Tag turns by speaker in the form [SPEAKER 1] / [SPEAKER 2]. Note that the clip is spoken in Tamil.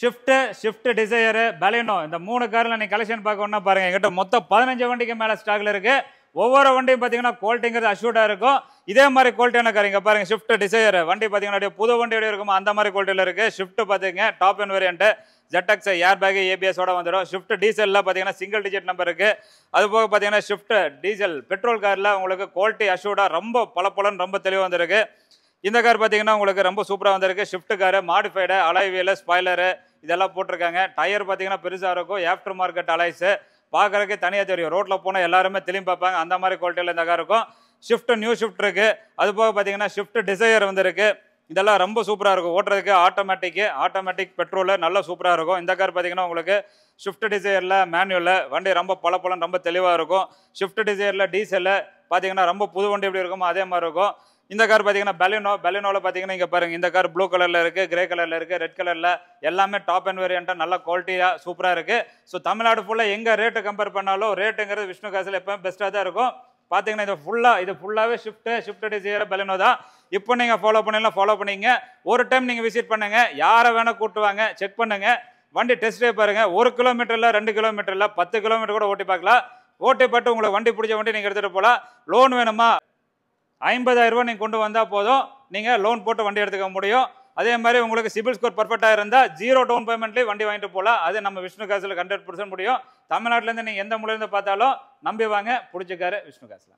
[SPEAKER 1] ஷிஃப்ட் டிசையர் பலினோ இந்த 3 கார்ல நீங்க கலெக்ஷன் பார்க்கணும்னா பாருங்க என்கிட்ட மொத்தம் 15 வண்டிக்கு மேல ஸ்டாக்ல இருக்கு. ஒவ்வொரு வண்டியும் பாத்தீங்கன்னா குவாலிட்டிங்கிறது அஷ்யூர்டா இருக்கும். இதே மாதிரி குவாலிட்டியான கார் இங்க பாருங்க ஷிஃப்ட் டிசையர் வண்டி பாத்தீங்கன்னா புது வண்டி எப்படி இருக்கும் அந்த மாதிரி குவாலிட்டியில இருக்கு. ஷிஃப்ட் பாத்தீங்க top end variant ZX air bag ABS ஓட வந்துடும். ஷிஃப்ட் டீசல்ல பாத்தீங்கன்னா சிங்கிள் டிஜிட் நம்பர் இருக்கு. அது போக பாத்தீங்கன்னா ஷிஃப்ட் டீசல் பெட்ரோல் கார்ல உங்களுக்கு குவாலிட்டி அஷ்யூர்டா ரொம்ப பளபளன்னு ரொம்ப தெளிவா வந்திருக்கு. இந்த கார் பார்த்தீங்கன்னா உங்களுக்கு ரொம்ப சூப்பராக வந்திருக்கு. Shift car modified alloy wheel spoiler இதெல்லாம் போட்டிருக்காங்க. டயர் பார்த்தீங்கன்னா பெருசாக இருக்கும். ஆஃப்டர் மார்க்கெட் அலாய்ஸு பார்க்குறதுக்கு தனியாக தெரியும். ரோட்டில் போனால் எல்லாருமே திரும்பி பார்ப்பாங்க. அந்த மாதிரி குவாலிட்டியில் இந்த கார் இருக்கும். ஷிஃப்ட் நியூ ஷிஃப்ட் இருக்குது. அது போக பார்த்தீங்கன்னா ஷிஃப்ட் டிசையர் வந்துருக்கு. இதெல்லாம் ரொம்ப சூப்பராக இருக்கும் ஓட்டுறதுக்கு. ஆட்டோமேட்டிக் பெட்ரோலு நல்லா சூப்பராக இருக்கும். இந்த கார் பார்த்தீங்கன்னா உங்களுக்கு ஷிஃப்ட் டிசையரில் மேனுவலில் வண்டி ரொம்ப பளபளன்னு ரொம்ப தெளிவாக இருக்கும். ஷிஃப்ட் டிசையரில் டீசலில் பார்த்தீங்கன்னா ரொம்ப புது வண்டி எப்படி இருக்குமோ அதே மாதிரி இருக்கும். இந்த கார் பார்த்தீங்கன்னா பெலினோவில் பார்த்தீங்கன்னா இங்கே பாருங்க இந்த கார் ப்ளூ கலரில் இருக்குது, கிரே கலரில் இருக்குது, ரெட் கலரில் எல்லாமே டாப் அண்ட் வேரியண்ட்டாக நல்ல குவாலிட்டியாக சூப்பராக இருக்குது. ஸோ தமிழ்நாடு ஃபுல்லாக எங்கே ரேட்டு கம்பேர் பண்ணாலும் ரேட்டுங்கிறது விஷ்ணு காசில் எப்போயும் பெஸ்ட்டாக தான் இருக்கும். பார்த்தீங்கன்னா இது ஃபுல்லாகவே ஷிஃப்ட் டிசையர் பெலினோ தான். இப்போ நீங்கள் ஃபாலோ பண்ணிங்க. ஒரு டைம் நீங்கள் விசிட் பண்ணுங்க. யாரை வேணால் கூட்டுவாங்க, செக் பண்ணுங்க. வண்டி டெஸ்ட் ட்ரைவ் பாருங்க. 1 கிலோமீட்டரில் 2 கிலோமீட்டரில் 10 கிலோமீட்டர் கூட ஓட்டி பார்க்கலாம். ஓட்டி பார்த்து உங்களுக்கு வண்டி பிடிச்ச வண்டி நீங்கள் எடுத்துகிட்டு போகலாம். லோன் வேணுமா 50,000 ரூபாய் நீங்கள் கொண்டு வந்தால் போதும், நீங்கள் லோன் போட்டு வண்டி எடுத்துக்க முடியும். அதே மாதிரி உங்களுக்கு சிபில் ஸ்கோர் பர்ஃபெக்டாக இருந்தால் 0 டவுன் பேமெண்ட்லேயே வண்டி வாங்கிட்டு போகலாம். அது நம்ம விஷ்ணு காசில் 100% முடியும். தமிழ்நாட்டிலேருந்து நீங்கள் எந்த மூலையிலேருந்து பார்த்தாலும் நம்பி வாங்க, பிடிச்சிக்காரு விஷ்ணு காசில்.